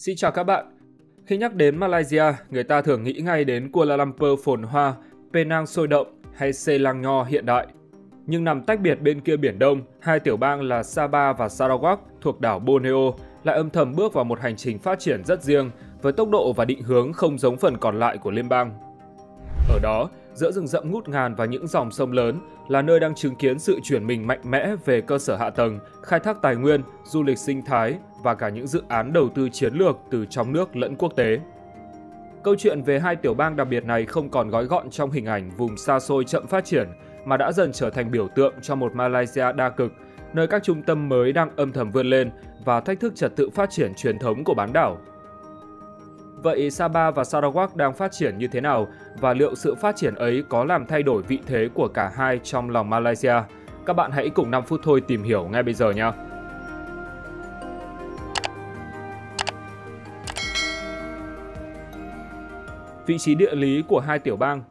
Xin chào các bạn. Khi nhắc đến Malaysia, người ta thường nghĩ ngay đến Kuala Lumpur phồn hoa, Penang sôi động hay Selangor hiện đại. Nhưng nằm tách biệt bên kia Biển Đông, hai tiểu bang là Sabah và Sarawak thuộc đảo Borneo lại âm thầm bước vào một hành trình phát triển rất riêng với tốc độ và định hướng không giống phần còn lại của liên bang. Ở đó, giữa rừng rậm ngút ngàn và những dòng sông lớn là nơi đang chứng kiến sự chuyển mình mạnh mẽ về cơ sở hạ tầng, khai thác tài nguyên, du lịch sinh thái và cả những dự án đầu tư chiến lược từ trong nước lẫn quốc tế. Câu chuyện về hai tiểu bang đặc biệt này không còn gói gọn trong hình ảnh vùng xa xôi chậm phát triển mà đã dần trở thành biểu tượng cho một Malaysia đa cực, nơi các trung tâm mới đang âm thầm vươn lên và thách thức trật tự phát triển truyền thống của bán đảo. Vậy Sabah và Sarawak đang phát triển như thế nào và liệu sự phát triển ấy có làm thay đổi vị thế của cả hai trong lòng Malaysia? Các bạn hãy cùng 5 phút thôi tìm hiểu ngay bây giờ nhé! Vị trí địa lý của hai tiểu bang.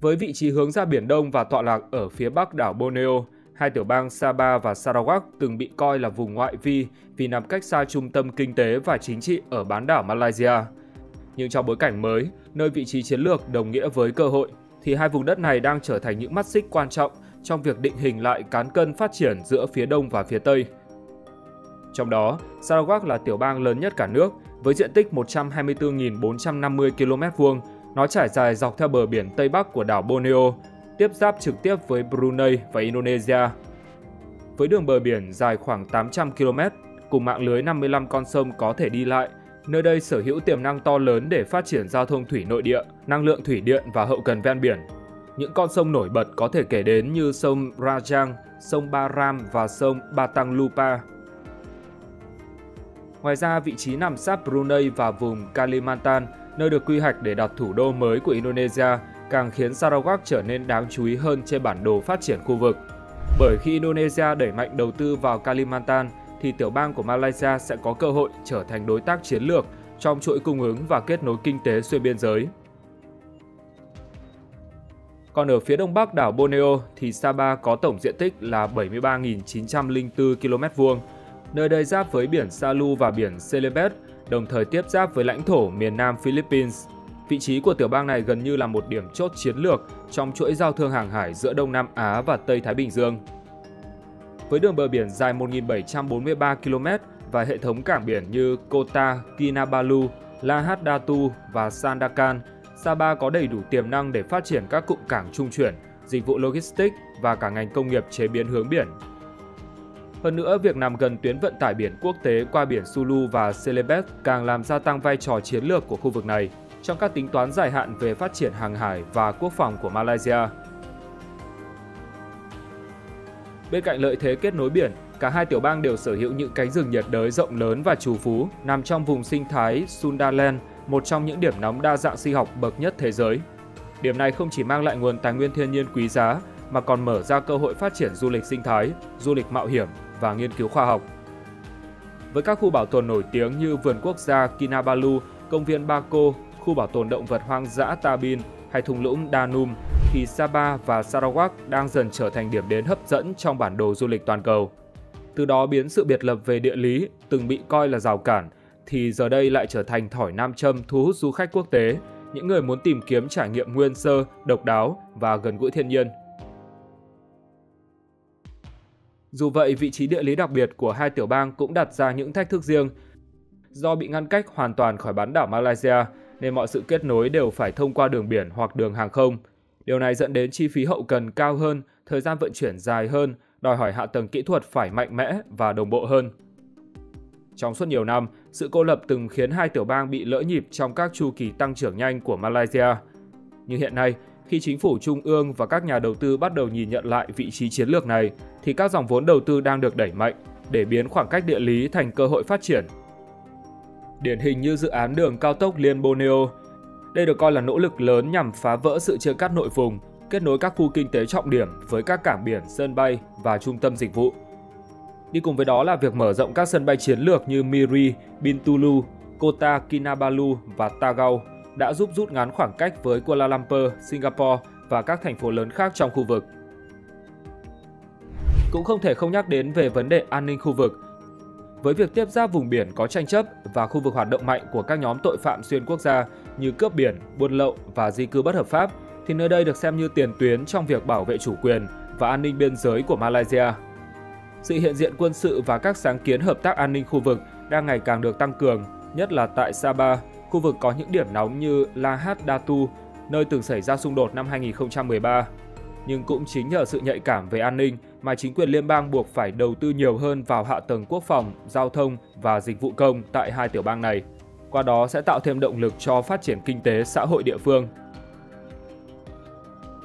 Với vị trí hướng ra Biển Đông và tọa lạc ở phía bắc đảo Borneo, hai tiểu bang Sabah và Sarawak từng bị coi là vùng ngoại vi vì nằm cách xa trung tâm kinh tế và chính trị ở bán đảo Malaysia. Nhưng trong bối cảnh mới, nơi vị trí chiến lược đồng nghĩa với cơ hội, thì hai vùng đất này đang trở thành những mắt xích quan trọng trong việc định hình lại cán cân phát triển giữa phía Đông và phía Tây. Trong đó, Sarawak là tiểu bang lớn nhất cả nước, với diện tích 124.450 km², nó trải dài dọc theo bờ biển Tây Bắc của đảo Borneo, tiếp giáp trực tiếp với Brunei và Indonesia. Với đường bờ biển dài khoảng 800 km, cùng mạng lưới 55 con sông có thể đi lại, nơi đây sở hữu tiềm năng to lớn để phát triển giao thông thủy nội địa, năng lượng thủy điện và hậu cần ven biển. Những con sông nổi bật có thể kể đến như sông Rajang, sông Baram và sông Batang Lupa. Ngoài ra, vị trí nằm sát Brunei và vùng Kalimantan, nơi được quy hoạch để đặt thủ đô mới của Indonesia, càng khiến Sarawak trở nên đáng chú ý hơn trên bản đồ phát triển khu vực. Bởi khi Indonesia đẩy mạnh đầu tư vào Kalimantan, thì tiểu bang của Malaysia sẽ có cơ hội trở thành đối tác chiến lược trong chuỗi cung ứng và kết nối kinh tế xuyên biên giới. Còn ở phía đông bắc đảo Borneo thì Sabah có tổng diện tích là 73.904 km². Nơi đây giáp với biển Salu và biển Celebes, đồng thời tiếp giáp với lãnh thổ miền nam Philippines. Vị trí của tiểu bang này gần như là một điểm chốt chiến lược trong chuỗi giao thương hàng hải giữa Đông Nam Á và Tây Thái Bình Dương. Với đường bờ biển dài 1.743 km và hệ thống cảng biển như Kota Kinabalu, Lahad Datu và Sandakan, Sabah có đầy đủ tiềm năng để phát triển các cụm cảng trung chuyển, dịch vụ logistics và cả ngành công nghiệp chế biến hướng biển. Hơn nữa, việc nằm gần tuyến vận tải biển quốc tế qua biển Sulu và Celebes càng làm gia tăng vai trò chiến lược của khu vực này trong các tính toán dài hạn về phát triển hàng hải và quốc phòng của Malaysia. Bên cạnh lợi thế kết nối biển, cả hai tiểu bang đều sở hữu những cánh rừng nhiệt đới rộng lớn và trù phú nằm trong vùng sinh thái Sundaland, một trong những điểm nóng đa dạng sinh học bậc nhất thế giới. Điểm này không chỉ mang lại nguồn tài nguyên thiên nhiên quý giá mà còn mở ra cơ hội phát triển du lịch sinh thái, du lịch mạo hiểm và nghiên cứu khoa học. Với các khu bảo tồn nổi tiếng như vườn quốc gia Kinabalu, công viên Bako, khu bảo tồn động vật hoang dã Tabin hay thung lũng Danum, thì Sabah và Sarawak đang dần trở thành điểm đến hấp dẫn trong bản đồ du lịch toàn cầu. Từ đó biến sự biệt lập về địa lý từng bị coi là rào cản, thì giờ đây lại trở thành thỏi nam châm thu hút du khách quốc tế, những người muốn tìm kiếm trải nghiệm nguyên sơ, độc đáo và gần gũi thiên nhiên. Dù vậy, vị trí địa lý đặc biệt của hai tiểu bang cũng đặt ra những thách thức riêng. Do bị ngăn cách hoàn toàn khỏi bán đảo Malaysia, nên mọi sự kết nối đều phải thông qua đường biển hoặc đường hàng không. Điều này dẫn đến chi phí hậu cần cao hơn, thời gian vận chuyển dài hơn, đòi hỏi hạ tầng kỹ thuật phải mạnh mẽ và đồng bộ hơn. Trong suốt nhiều năm, sự cô lập từng khiến hai tiểu bang bị lỡ nhịp trong các chu kỳ tăng trưởng nhanh của Malaysia. Nhưng hiện nay, khi chính phủ trung ương và các nhà đầu tư bắt đầu nhìn nhận lại vị trí chiến lược này, thì các dòng vốn đầu tư đang được đẩy mạnh để biến khoảng cách địa lý thành cơ hội phát triển. Điển hình như dự án đường cao tốc liên Borneo. Đây được coi là nỗ lực lớn nhằm phá vỡ sự chia cắt nội vùng, kết nối các khu kinh tế trọng điểm với các cảng biển, sân bay và trung tâm dịch vụ. Đi cùng với đó là việc mở rộng các sân bay chiến lược như Miri, Bintulu, Kota Kinabalu và Tagau đã giúp rút ngắn khoảng cách với Kuala Lumpur, Singapore và các thành phố lớn khác trong khu vực. Cũng không thể không nhắc đến về vấn đề an ninh khu vực. Với việc tiếp giáp vùng biển có tranh chấp và khu vực hoạt động mạnh của các nhóm tội phạm xuyên quốc gia như cướp biển, buôn lậu và di cư bất hợp pháp, thì nơi đây được xem như tiền tuyến trong việc bảo vệ chủ quyền và an ninh biên giới của Malaysia. Sự hiện diện quân sự và các sáng kiến hợp tác an ninh khu vực đang ngày càng được tăng cường, nhất là tại Sabah, khu vực có những điểm nóng như Lahad Datu, nơi từng xảy ra xung đột năm 2013. Nhưng cũng chính nhờ sự nhạy cảm về an ninh mà chính quyền liên bang buộc phải đầu tư nhiều hơn vào hạ tầng quốc phòng, giao thông và dịch vụ công tại hai tiểu bang này. Qua đó sẽ tạo thêm động lực cho phát triển kinh tế xã hội địa phương.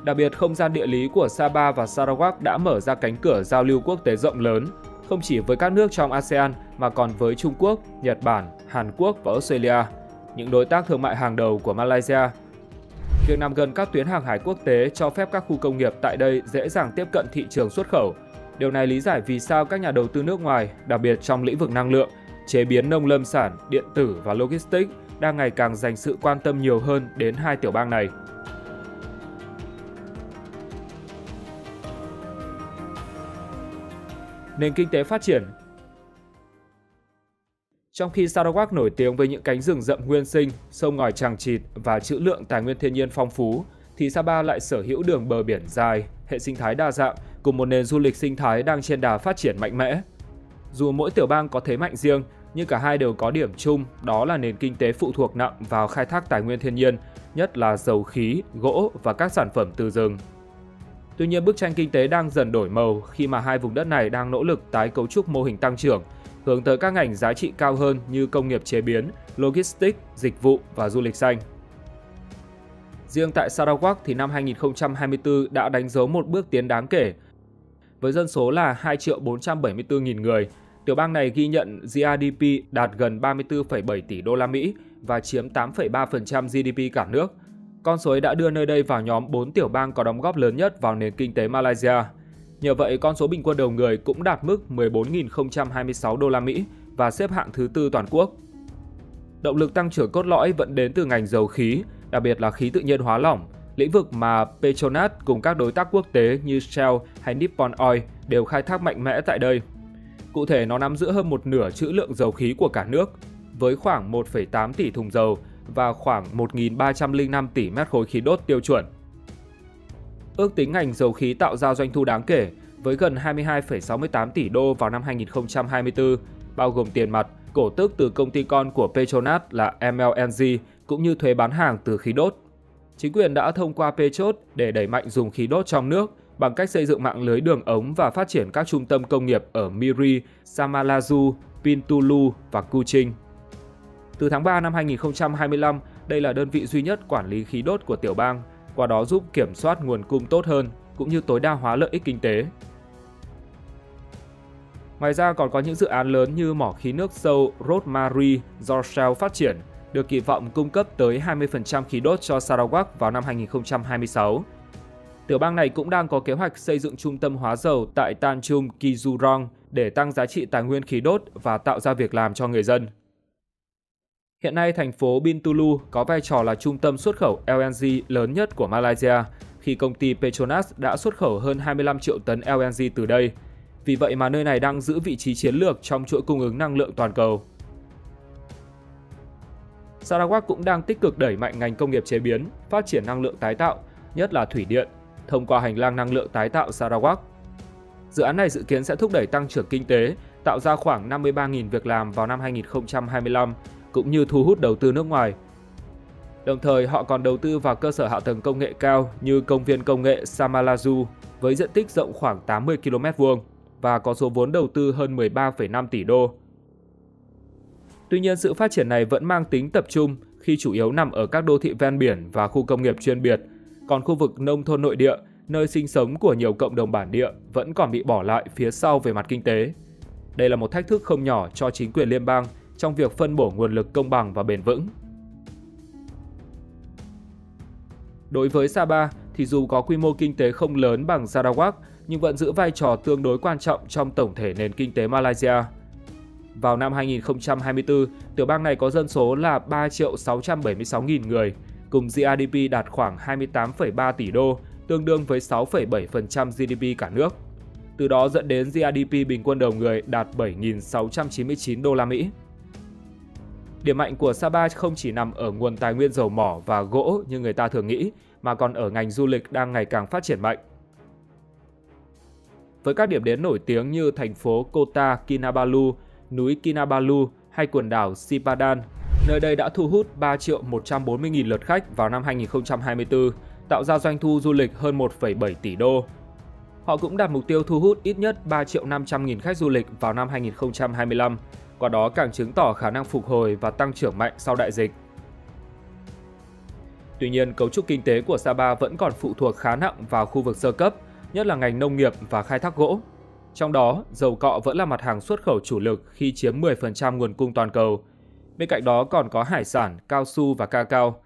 Đặc biệt, không gian địa lý của Sabah và Sarawak đã mở ra cánh cửa giao lưu quốc tế rộng lớn, không chỉ với các nước trong ASEAN mà còn với Trung Quốc, Nhật Bản, Hàn Quốc và Australia, những đối tác thương mại hàng đầu của Malaysia. Việc nằm gần các tuyến hàng hải quốc tế cho phép các khu công nghiệp tại đây dễ dàng tiếp cận thị trường xuất khẩu. Điều này lý giải vì sao các nhà đầu tư nước ngoài, đặc biệt trong lĩnh vực năng lượng, chế biến nông lâm sản, điện tử và logistics, đang ngày càng dành sự quan tâm nhiều hơn đến hai tiểu bang này. Nền kinh tế phát triển. Trong khi Sarawak nổi tiếng với những cánh rừng rậm nguyên sinh, sông ngòi chằng chịt và trữ lượng tài nguyên thiên nhiên phong phú, thì Sabah lại sở hữu đường bờ biển dài, hệ sinh thái đa dạng cùng một nền du lịch sinh thái đang trên đà phát triển mạnh mẽ. Dù mỗi tiểu bang có thế mạnh riêng, nhưng cả hai đều có điểm chung, đó là nền kinh tế phụ thuộc nặng vào khai thác tài nguyên thiên nhiên, nhất là dầu khí, gỗ và các sản phẩm từ rừng. Tuy nhiên, bức tranh kinh tế đang dần đổi màu khi mà hai vùng đất này đang nỗ lực tái cấu trúc mô hình tăng trưởng, hướng tới các ngành giá trị cao hơn như công nghiệp chế biến, logistics, dịch vụ và du lịch xanh. Riêng tại Sarawak thì năm 2024 đã đánh dấu một bước tiến đáng kể. Với dân số là 2.474.000 người, tiểu bang này ghi nhận GDP đạt gần 34,7 tỷ đô la Mỹ và chiếm 8,3% GDP cả nước. Con số ấy đã đưa nơi đây vào nhóm 4 tiểu bang có đóng góp lớn nhất vào nền kinh tế Malaysia. Nhờ vậy, con số bình quân đầu người cũng đạt mức 14.026 đô la Mỹ và xếp hạng thứ 4 toàn quốc. Động lực tăng trưởng cốt lõi vẫn đến từ ngành dầu khí, đặc biệt là khí tự nhiên hóa lỏng, lĩnh vực mà Petronas cùng các đối tác quốc tế như Shell hay Nippon Oil đều khai thác mạnh mẽ tại đây. Cụ thể, nó nắm giữ hơn một nửa trữ lượng dầu khí của cả nước, với khoảng 1,8 tỷ thùng dầu và khoảng 1.305 tỷ mét khối khí đốt tiêu chuẩn. Ước tính ngành dầu khí tạo ra doanh thu đáng kể với gần 22,68 tỷ đô vào năm 2024, bao gồm tiền mặt, cổ tức từ công ty con của Petronas là MLNG cũng như thuế bán hàng từ khí đốt. Chính quyền đã thông qua Petros để đẩy mạnh dùng khí đốt trong nước bằng cách xây dựng mạng lưới đường ống và phát triển các trung tâm công nghiệp ở Miri, Samalaju, Bintulu và Kuching. Từ tháng 3 năm 2025, đây là đơn vị duy nhất quản lý khí đốt của tiểu bang, qua đó giúp kiểm soát nguồn cung tốt hơn, cũng như tối đa hóa lợi ích kinh tế. Ngoài ra còn có những dự án lớn như mỏ khí nước sâu Rosemary do Shell phát triển, được kỳ vọng cung cấp tới 20% khí đốt cho Sarawak vào năm 2026. Tiểu bang này cũng đang có kế hoạch xây dựng trung tâm hóa dầu tại Tanjung Kizurong để tăng giá trị tài nguyên khí đốt và tạo ra việc làm cho người dân. Hiện nay, thành phố Bintulu có vai trò là trung tâm xuất khẩu LNG lớn nhất của Malaysia, khi công ty Petronas đã xuất khẩu hơn 25 triệu tấn LNG từ đây. Vì vậy mà nơi này đang giữ vị trí chiến lược trong chuỗi cung ứng năng lượng toàn cầu. Sarawak cũng đang tích cực đẩy mạnh ngành công nghiệp chế biến, phát triển năng lượng tái tạo, nhất là thủy điện, thông qua hành lang năng lượng tái tạo Sarawak. Dự án này dự kiến sẽ thúc đẩy tăng trưởng kinh tế, tạo ra khoảng 53.000 việc làm vào năm 2025, cũng như thu hút đầu tư nước ngoài. Đồng thời, họ còn đầu tư vào cơ sở hạ tầng công nghệ cao như công viên công nghệ Samalaju với diện tích rộng khoảng 80 km2 và có số vốn đầu tư hơn 13,5 tỷ đô. Tuy nhiên, sự phát triển này vẫn mang tính tập trung khi chủ yếu nằm ở các đô thị ven biển và khu công nghiệp chuyên biệt, còn khu vực nông thôn nội địa, nơi sinh sống của nhiều cộng đồng bản địa vẫn còn bị bỏ lại phía sau về mặt kinh tế. Đây là một thách thức không nhỏ cho chính quyền liên bang trong việc phân bổ nguồn lực công bằng và bền vững. Đối với Sabah thì dù có quy mô kinh tế không lớn bằng Sarawak nhưng vẫn giữ vai trò tương đối quan trọng trong tổng thể nền kinh tế Malaysia. Vào năm 2024, tiểu bang này có dân số là 3.676.000 người, cùng GDP đạt khoảng 28,3 tỷ đô, tương đương với 6,7% GDP cả nước. từ đó dẫn đến GDP bình quân đầu người đạt 7.699 đô la Mỹ. Điểm mạnh của Sapa không chỉ nằm ở nguồn tài nguyên dầu mỏ và gỗ như người ta thường nghĩ, mà còn ở ngành du lịch đang ngày càng phát triển mạnh. Với các điểm đến nổi tiếng như thành phố Kota Kinabalu, núi Kinabalu hay quần đảo Sipadan, nơi đây đã thu hút 3.140.000 lượt khách vào năm 2024, tạo ra doanh thu du lịch hơn 1,7 tỷ đô. Họ cũng đặt mục tiêu thu hút ít nhất 3.500.000 khách du lịch vào năm 2025, qua đó càng chứng tỏ khả năng phục hồi và tăng trưởng mạnh sau đại dịch. Tuy nhiên, cấu trúc kinh tế của Sapa vẫn còn phụ thuộc khá nặng vào khu vực sơ cấp, nhất là ngành nông nghiệp và khai thác gỗ. Trong đó, dầu cọ vẫn là mặt hàng xuất khẩu chủ lực khi chiếm 10% nguồn cung toàn cầu. Bên cạnh đó còn có hải sản, cao su và cacao.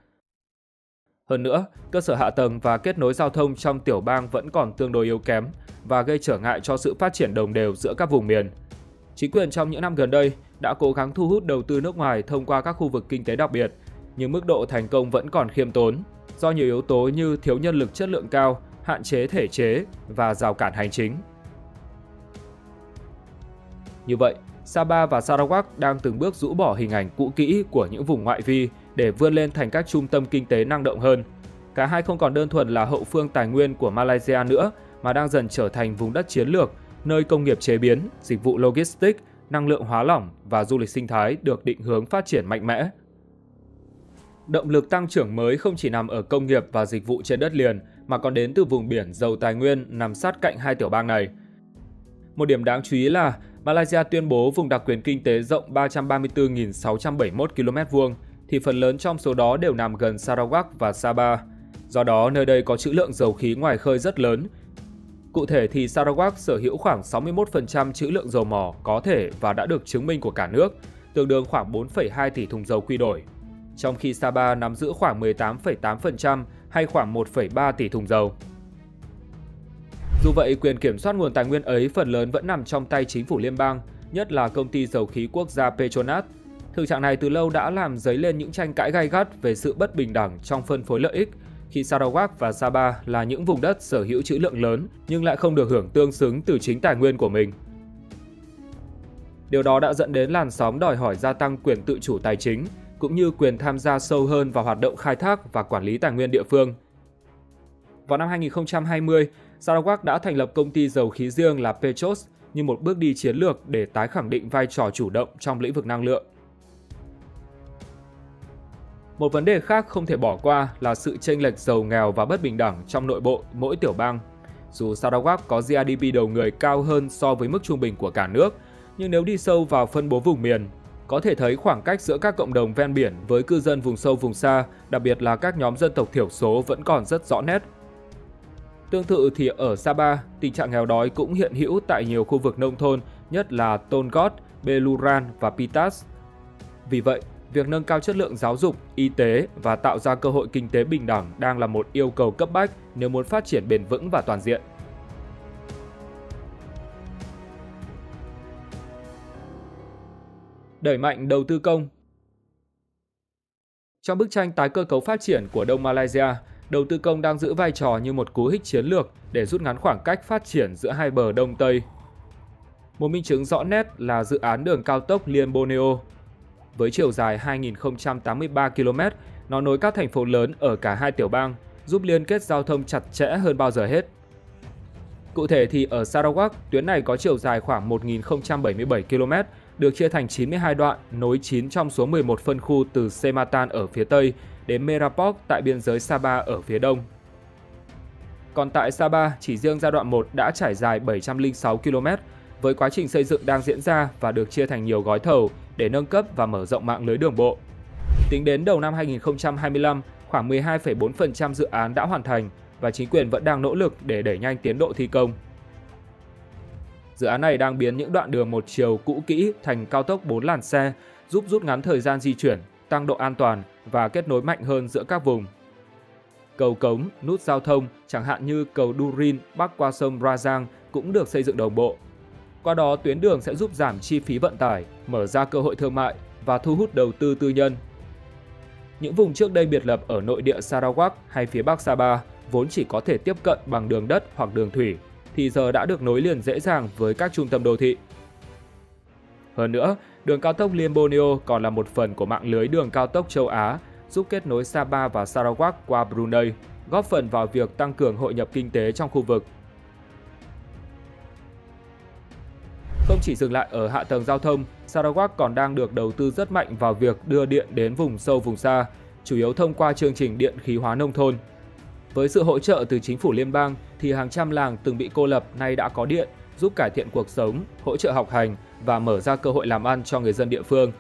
Hơn nữa, cơ sở hạ tầng và kết nối giao thông trong tiểu bang vẫn còn tương đối yếu kém và gây trở ngại cho sự phát triển đồng đều giữa các vùng miền. Chính quyền trong những năm gần đây đã cố gắng thu hút đầu tư nước ngoài thông qua các khu vực kinh tế đặc biệt, nhưng mức độ thành công vẫn còn khiêm tốn do nhiều yếu tố như thiếu nhân lực chất lượng cao, hạn chế thể chế và rào cản hành chính. Như vậy, Sapa và Sarawak đang từng bước rũ bỏ hình ảnh cũ kỹ của những vùng ngoại vi để vươn lên thành các trung tâm kinh tế năng động hơn. Cả hai không còn đơn thuần là hậu phương tài nguyên của Malaysia nữa, mà đang dần trở thành vùng đất chiến lược, nơi công nghiệp chế biến, dịch vụ logistics, năng lượng hóa lỏng và du lịch sinh thái được định hướng phát triển mạnh mẽ. Động lực tăng trưởng mới không chỉ nằm ở công nghiệp và dịch vụ trên đất liền, mà còn đến từ vùng biển giàu tài nguyên nằm sát cạnh hai tiểu bang này. Một điểm đáng chú ý là Malaysia tuyên bố vùng đặc quyền kinh tế rộng 334.671 km2, thì phần lớn trong số đó đều nằm gần Sarawak và Sabah. Do đó, nơi đây có trữ lượng dầu khí ngoài khơi rất lớn. Cụ thể thì Sarawak sở hữu khoảng 61% trữ lượng dầu mỏ có thể và đã được chứng minh của cả nước, tương đương khoảng 4,2 tỷ thùng dầu quy đổi, trong khi Sabah nắm giữ khoảng 18,8% hay khoảng 1,3 tỷ thùng dầu. Dù vậy, quyền kiểm soát nguồn tài nguyên ấy phần lớn vẫn nằm trong tay chính phủ liên bang, nhất là công ty dầu khí quốc gia Petronas. Thực trạng này từ lâu đã làm dấy lên những tranh cãi gay gắt về sự bất bình đẳng trong phân phối lợi ích, khi Sarawak và Sabah là những vùng đất sở hữu trữ lượng lớn nhưng lại không được hưởng tương xứng từ chính tài nguyên của mình. Điều đó đã dẫn đến làn sóng đòi hỏi gia tăng quyền tự chủ tài chính, cũng như quyền tham gia sâu hơn vào hoạt động khai thác và quản lý tài nguyên địa phương. Vào năm 2020, Sarawak đã thành lập công ty dầu khí riêng là Petros như một bước đi chiến lược để tái khẳng định vai trò chủ động trong lĩnh vực năng lượng. Một vấn đề khác không thể bỏ qua là sự chênh lệch giàu nghèo và bất bình đẳng trong nội bộ mỗi tiểu bang. Dù Sarawak có GDP đầu người cao hơn so với mức trung bình của cả nước, nhưng nếu đi sâu vào phân bố vùng miền, có thể thấy khoảng cách giữa các cộng đồng ven biển với cư dân vùng sâu vùng xa, đặc biệt là các nhóm dân tộc thiểu số vẫn còn rất rõ nét. Tương tự thì ở Sabah, tình trạng nghèo đói cũng hiện hữu tại nhiều khu vực nông thôn, nhất là Tonggod, Beluran và Pitas. Vì vậy, việc nâng cao chất lượng giáo dục, y tế và tạo ra cơ hội kinh tế bình đẳng đang là một yêu cầu cấp bách nếu muốn phát triển bền vững và toàn diện. Đẩy mạnh đầu tư công. Trong bức tranh tái cơ cấu phát triển của Đông Malaysia, đầu tư công đang giữ vai trò như một cú hích chiến lược để rút ngắn khoảng cách phát triển giữa hai bờ Đông Tây. Một minh chứng rõ nét là dự án đường cao tốc liên Borneo. Với chiều dài 2.083 km, nó nối các thành phố lớn ở cả hai tiểu bang, giúp liên kết giao thông chặt chẽ hơn bao giờ hết. Cụ thể thì ở Sarawak, tuyến này có chiều dài khoảng 1.077 km, được chia thành 92 đoạn, nối 9 trong số 11 phân khu từ Sematan ở phía Tây đến Merapok tại biên giới Sabah ở phía Đông. Còn tại Sabah, chỉ riêng giai đoạn 1 đã trải dài 706 km, với quá trình xây dựng đang diễn ra và được chia thành nhiều gói thầu để nâng cấp và mở rộng mạng lưới đường bộ. Tính đến đầu năm 2025, khoảng 12,4% dự án đã hoàn thành và chính quyền vẫn đang nỗ lực để đẩy nhanh tiến độ thi công. Dự án này đang biến những đoạn đường một chiều cũ kỹ thành cao tốc 4 làn xe, giúp rút ngắn thời gian di chuyển, tăng độ an toàn và kết nối mạnh hơn giữa các vùng. Cầu cống, nút giao thông, chẳng hạn như cầu Durin bắc qua sông Rajang cũng được xây dựng đồng bộ. Qua đó, tuyến đường sẽ giúp giảm chi phí vận tải, mở ra cơ hội thương mại và thu hút đầu tư tư nhân. Những vùng trước đây biệt lập ở nội địa Sarawak hay phía bắc Sabah vốn chỉ có thể tiếp cận bằng đường đất hoặc đường thủy, thì giờ đã được nối liền dễ dàng với các trung tâm đô thị. Hơn nữa, đường cao tốc Liên Borneo còn là một phần của mạng lưới đường cao tốc châu Á, giúp kết nối Sabah và Sarawak qua Brunei, góp phần vào việc tăng cường hội nhập kinh tế trong khu vực. Không chỉ dừng lại ở hạ tầng giao thông, Sarawak còn đang được đầu tư rất mạnh vào việc đưa điện đến vùng sâu vùng xa, chủ yếu thông qua chương trình điện khí hóa nông thôn. Với sự hỗ trợ từ chính phủ liên bang thì hàng trăm làng từng bị cô lập nay đã có điện, giúp cải thiện cuộc sống, hỗ trợ học hành và mở ra cơ hội làm ăn cho người dân địa phương.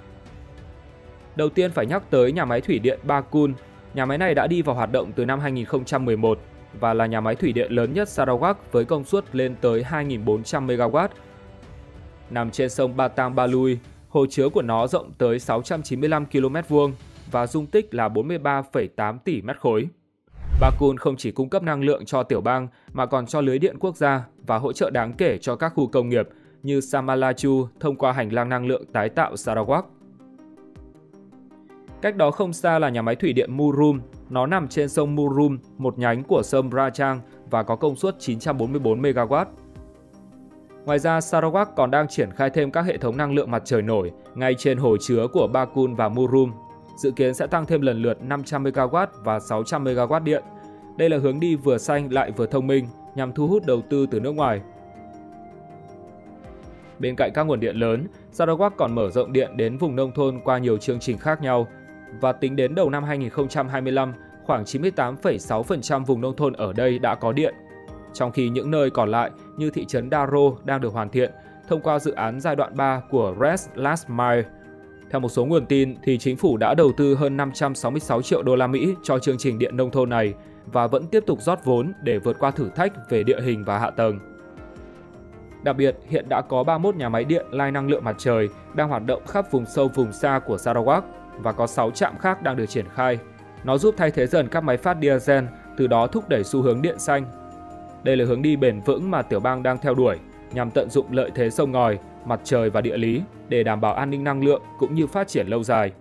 Đầu tiên phải nhắc tới nhà máy thủy điện Bakun. Nhà máy này đã đi vào hoạt động từ năm 2011 và là nhà máy thủy điện lớn nhất Sarawak với công suất lên tới 2.400 MW. Nằm trên sông Batang Balui, hồ chứa của nó rộng tới 695 km2 và dung tích là 43,8 tỷ mét khối. Bakun không chỉ cung cấp năng lượng cho tiểu bang mà còn cho lưới điện quốc gia và hỗ trợ đáng kể cho các khu công nghiệp như Samalaju thông qua hành lang năng lượng tái tạo Sarawak. Cách đó không xa là nhà máy thủy điện Murum. Nó nằm trên sông Murum, một nhánh của sông Rajang và có công suất 944 MW. Ngoài ra, Sarawak còn đang triển khai thêm các hệ thống năng lượng mặt trời nổi ngay trên hồ chứa của Bakun và Murum. Dự kiến sẽ tăng thêm lần lượt 500 MW và 600 MW điện. Đây là hướng đi vừa xanh lại vừa thông minh nhằm thu hút đầu tư từ nước ngoài. Bên cạnh các nguồn điện lớn, Sarawak còn mở rộng điện đến vùng nông thôn qua nhiều chương trình khác nhau. Và tính đến đầu năm 2025, khoảng 98,6% vùng nông thôn ở đây đã có điện. Trong khi những nơi còn lại như thị trấn Daro đang được hoàn thiện thông qua dự án giai đoạn 3 của RES Last Mile. Theo một số nguồn tin thì chính phủ đã đầu tư hơn 566 triệu đô la Mỹ cho chương trình điện nông thôn này và vẫn tiếp tục rót vốn để vượt qua thử thách về địa hình và hạ tầng. Đặc biệt, hiện đã có 31 nhà máy điện lai năng lượng mặt trời đang hoạt động khắp vùng sâu vùng xa của Sarawak và có 6 trạm khác đang được triển khai. Nó giúp thay thế dần các máy phát diesel, từ đó thúc đẩy xu hướng điện xanh. Đây là hướng đi bền vững mà tiểu bang đang theo đuổi, nhằm tận dụng lợi thế sông ngòi, mặt trời và địa lý để đảm bảo an ninh năng lượng cũng như phát triển lâu dài.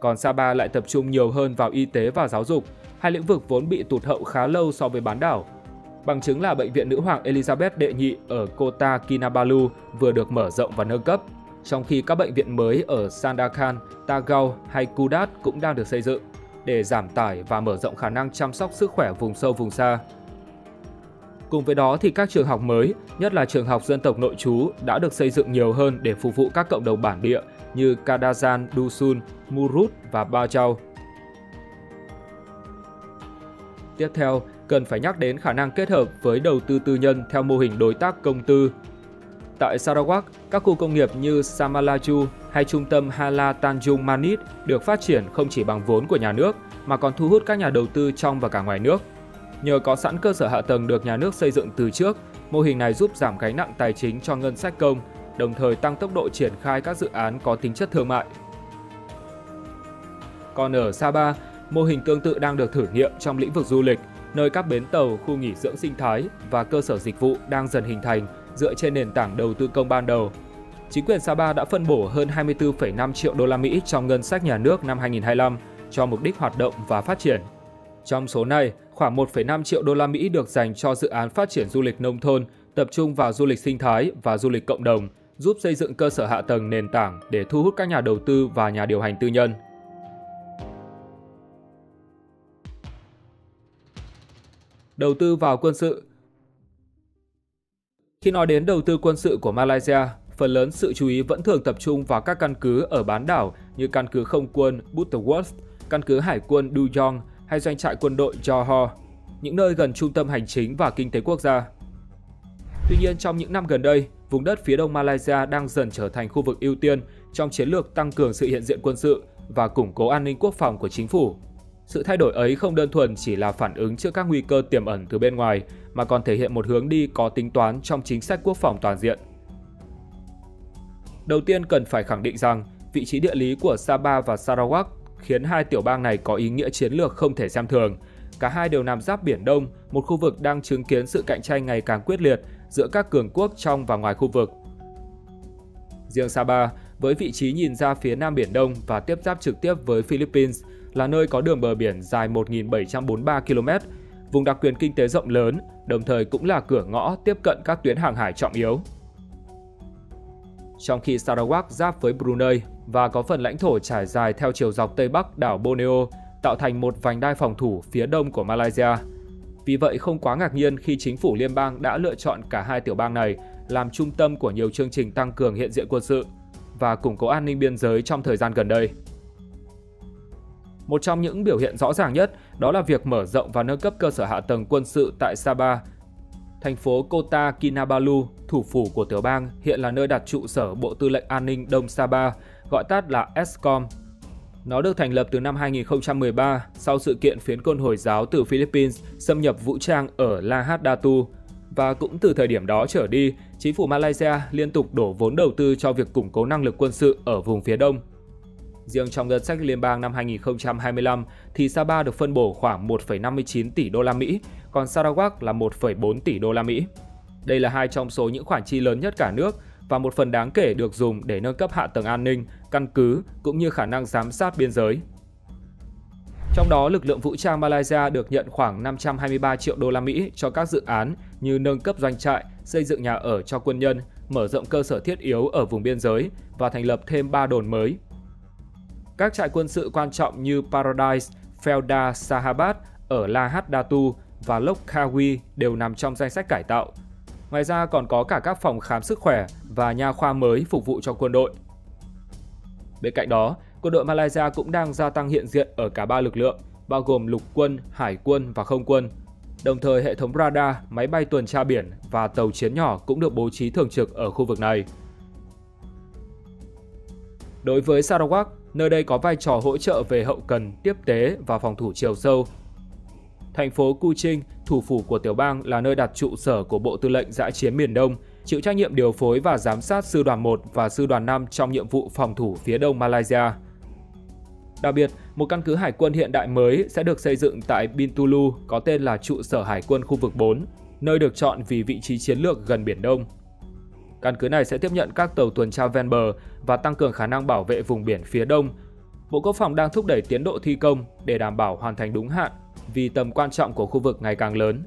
Còn Sabah lại tập trung nhiều hơn vào y tế và giáo dục, hai lĩnh vực vốn bị tụt hậu khá lâu so với bán đảo. Bằng chứng là Bệnh viện Nữ hoàng Elizabeth đệ nhị ở Kota Kinabalu vừa được mở rộng và nâng cấp, trong khi các bệnh viện mới ở Sandakan, Tagau hay Kudat cũng đang được xây dựng để giảm tải và mở rộng khả năng chăm sóc sức khỏe vùng sâu vùng xa. Cùng với đó thì các trường học mới, nhất là trường học dân tộc nội trú, đã được xây dựng nhiều hơn để phục vụ các cộng đồng bản địa như Kadazan, Dusun, Murut và Bajau. Tiếp theo, cần phải nhắc đến khả năng kết hợp với đầu tư tư nhân theo mô hình đối tác công tư. Tại Sarawak, các khu công nghiệp như Samalaju hay trung tâm Hala Tanjung Manis được phát triển không chỉ bằng vốn của nhà nước mà còn thu hút các nhà đầu tư trong và cả ngoài nước. Nhờ có sẵn cơ sở hạ tầng được nhà nước xây dựng từ trước, mô hình này giúp giảm gánh nặng tài chính cho ngân sách công, đồng thời tăng tốc độ triển khai các dự án có tính chất thương mại. Còn ở Sabah, mô hình tương tự đang được thử nghiệm trong lĩnh vực du lịch, nơi các bến tàu, khu nghỉ dưỡng sinh thái và cơ sở dịch vụ đang dần hình thành dựa trên nền tảng đầu tư công ban đầu. Chính quyền Sabah đã phân bổ hơn 24,5 triệu đô la Mỹ trong ngân sách nhà nước năm 2025 cho mục đích hoạt động và phát triển. Trong số này, khoảng 1,5 triệu đô la Mỹ được dành cho dự án phát triển du lịch nông thôn, tập trung vào du lịch sinh thái và du lịch cộng đồng, giúp xây dựng cơ sở hạ tầng nền tảng để thu hút các nhà đầu tư và nhà điều hành tư nhân. Đầu tư vào quân sự. Khi nói đến đầu tư quân sự của Malaysia, phần lớn sự chú ý vẫn thường tập trung vào các căn cứ ở bán đảo như căn cứ không quân Butterworth, căn cứ hải quân Duyong hay doanh trại quân đội Johor, những nơi gần trung tâm hành chính và kinh tế quốc gia. Tuy nhiên, trong những năm gần đây, vùng đất phía đông Malaysia đang dần trở thành khu vực ưu tiên trong chiến lược tăng cường sự hiện diện quân sự và củng cố an ninh quốc phòng của chính phủ. Sự thay đổi ấy không đơn thuần chỉ là phản ứng trước các nguy cơ tiềm ẩn từ bên ngoài, mà còn thể hiện một hướng đi có tính toán trong chính sách quốc phòng toàn diện. Đầu tiên cần phải khẳng định rằng, vị trí địa lý của Sabah và Sarawak khiến hai tiểu bang này có ý nghĩa chiến lược không thể xem thường. Cả hai đều nằm giáp Biển Đông, một khu vực đang chứng kiến sự cạnh tranh ngày càng quyết liệt giữa các cường quốc trong và ngoài khu vực. Riêng Sabah, với vị trí nhìn ra phía Nam Biển Đông và tiếp giáp trực tiếp với Philippines, là nơi có đường bờ biển dài 1.743 km, vùng đặc quyền kinh tế rộng lớn, đồng thời cũng là cửa ngõ tiếp cận các tuyến hàng hải trọng yếu. Trong khi Sarawak giáp với Brunei và có phần lãnh thổ trải dài theo chiều dọc Tây Bắc đảo Borneo, tạo thành một vành đai phòng thủ phía đông của Malaysia. Vì vậy không quá ngạc nhiên khi chính phủ liên bang đã lựa chọn cả hai tiểu bang này làm trung tâm của nhiều chương trình tăng cường hiện diện quân sự và củng cố an ninh biên giới trong thời gian gần đây. Một trong những biểu hiện rõ ràng nhất đó là việc mở rộng và nâng cấp cơ sở hạ tầng quân sự tại Sabah. Thành phố Kota Kinabalu, thủ phủ của tiểu bang, hiện là nơi đặt trụ sở Bộ Tư lệnh An ninh Đông Sabah, gọi tắt là ESCOM. Nó được thành lập từ năm 2013 sau sự kiện phiến quân Hồi giáo từ Philippines xâm nhập vũ trang ở Lahad Datu. Và cũng từ thời điểm đó trở đi, chính phủ Malaysia liên tục đổ vốn đầu tư cho việc củng cố năng lực quân sự ở vùng phía đông. Riêng trong ngân sách liên bang năm 2025 thì Sabah được phân bổ khoảng 1,59 tỷ đô la Mỹ, còn Sarawak là 1,4 tỷ đô la Mỹ. Đây là hai trong số những khoản chi lớn nhất cả nước và một phần đáng kể được dùng để nâng cấp hạ tầng an ninh, căn cứ cũng như khả năng giám sát biên giới. Trong đó, lực lượng vũ trang Malaysia được nhận khoảng 523 triệu đô la Mỹ cho các dự án như nâng cấp doanh trại, xây dựng nhà ở cho quân nhân, mở rộng cơ sở thiết yếu ở vùng biên giới và thành lập thêm 3 đồn mới. Các trại quân sự quan trọng như Paradise, Felda Sahabat ở Lahad Datu và Lok Kawi đều nằm trong danh sách cải tạo. Ngoài ra còn có cả các phòng khám sức khỏe và nha khoa mới phục vụ cho quân đội. Bên cạnh đó, quân đội Malaysia cũng đang gia tăng hiện diện ở cả ba lực lượng, bao gồm lục quân, hải quân và không quân. Đồng thời, hệ thống radar, máy bay tuần tra biển và tàu chiến nhỏ cũng được bố trí thường trực ở khu vực này. Đối với Sarawak, nơi đây có vai trò hỗ trợ về hậu cần, tiếp tế và phòng thủ chiều sâu. Thành phố Kuching, thủ phủ của tiểu bang, là nơi đặt trụ sở của Bộ Tư lệnh Dã chiến miền Đông, chịu trách nhiệm điều phối và giám sát Sư đoàn 1 và Sư đoàn 5 trong nhiệm vụ phòng thủ phía đông Malaysia. Đặc biệt, một căn cứ hải quân hiện đại mới sẽ được xây dựng tại Bintulu có tên là trụ sở hải quân khu vực 4, nơi được chọn vì vị trí chiến lược gần Biển Đông. Căn cứ này sẽ tiếp nhận các tàu tuần tra ven bờ và tăng cường khả năng bảo vệ vùng biển phía đông. Bộ Quốc phòng đang thúc đẩy tiến độ thi công để đảm bảo hoàn thành đúng hạn vì tầm quan trọng của khu vực ngày càng lớn.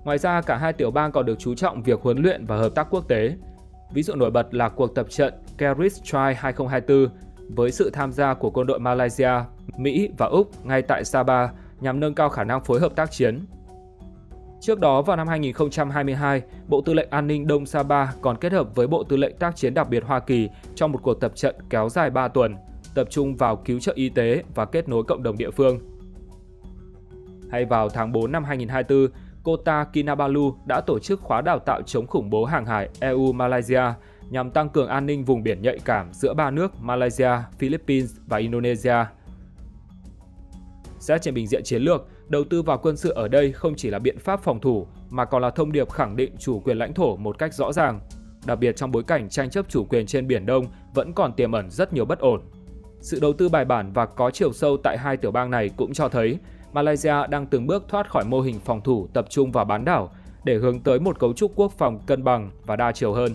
Ngoài ra, cả hai tiểu bang còn được chú trọng việc huấn luyện và hợp tác quốc tế. Ví dụ nổi bật là cuộc tập trận Kerris Strike 2024 với sự tham gia của quân đội Malaysia, Mỹ và Úc ngay tại Sabah nhằm nâng cao khả năng phối hợp tác chiến. Trước đó, vào năm 2022, Bộ Tư lệnh An ninh Đông Sabah còn kết hợp với Bộ Tư lệnh Tác chiến đặc biệt Hoa Kỳ trong một cuộc tập trận kéo dài 3 tuần, tập trung vào cứu trợ y tế và kết nối cộng đồng địa phương. Hay vào tháng 4 năm 2024, Kota Kinabalu đã tổ chức khóa đào tạo chống khủng bố hàng hải EU-Malaysia nhằm tăng cường an ninh vùng biển nhạy cảm giữa ba nước Malaysia, Philippines và Indonesia. Xét trên bình diện chiến lược, đầu tư vào quân sự ở đây không chỉ là biện pháp phòng thủ mà còn là thông điệp khẳng định chủ quyền lãnh thổ một cách rõ ràng, đặc biệt trong bối cảnh tranh chấp chủ quyền trên Biển Đông vẫn còn tiềm ẩn rất nhiều bất ổn. Sự đầu tư bài bản và có chiều sâu tại hai tiểu bang này cũng cho thấy Malaysia đang từng bước thoát khỏi mô hình phòng thủ tập trung vào bán đảo để hướng tới một cấu trúc quốc phòng cân bằng và đa chiều hơn.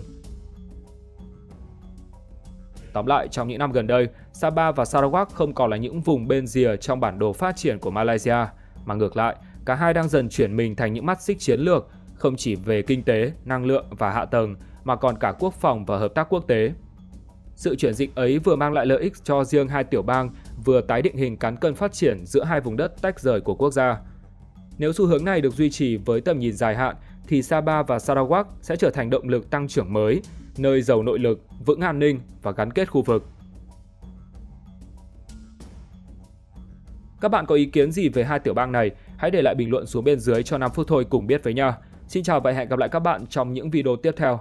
Tóm lại, trong những năm gần đây, Sabah và Sarawak không còn là những vùng bên rìa trong bản đồ phát triển của Malaysia, mà ngược lại, cả hai đang dần chuyển mình thành những mắt xích chiến lược, không chỉ về kinh tế, năng lượng và hạ tầng, mà còn cả quốc phòng và hợp tác quốc tế. Sự chuyển dịch ấy vừa mang lại lợi ích cho riêng hai tiểu bang, vừa tái định hình cán cân phát triển giữa hai vùng đất tách rời của quốc gia. Nếu xu hướng này được duy trì với tầm nhìn dài hạn, thì Sabah và Sarawak sẽ trở thành động lực tăng trưởng mới, nơi giàu nội lực, vững an ninh và gắn kết khu vực. Các bạn có ý kiến gì về hai tiểu bang này? Hãy để lại bình luận xuống bên dưới cho 5 phút thôi cùng biết với nhau. Xin chào và hẹn gặp lại các bạn trong những video tiếp theo.